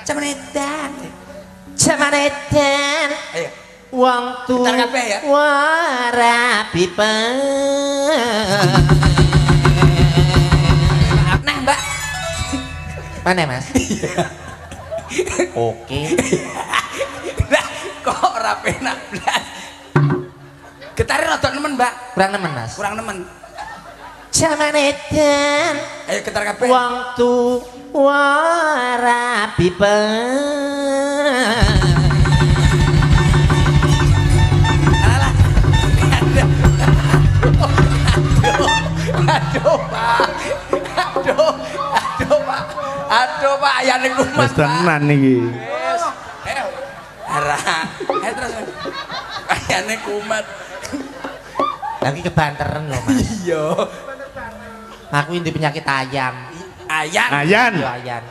Zaman edan. Zaman edan. Ayo. Wong tu Ya? warabi Nah, Mbak. Mana Mas? Oke. Lah, kok ora penak blas. Getare rada nemen, Mbak. Kurang nemen Mas. Kurang nemen. Zaman edan. Ayo getar kabeh. Wong tu warabi Alah. Aduh, Pak. Aduh, Pak, ayane kumat. Wis tenan iki. Wis. Arah. Terus. Ayane kumat. lagi kebanteren loh Mas. Iya. Aku ini penyakit ayam. Ayan. Ayan. Yo ayan.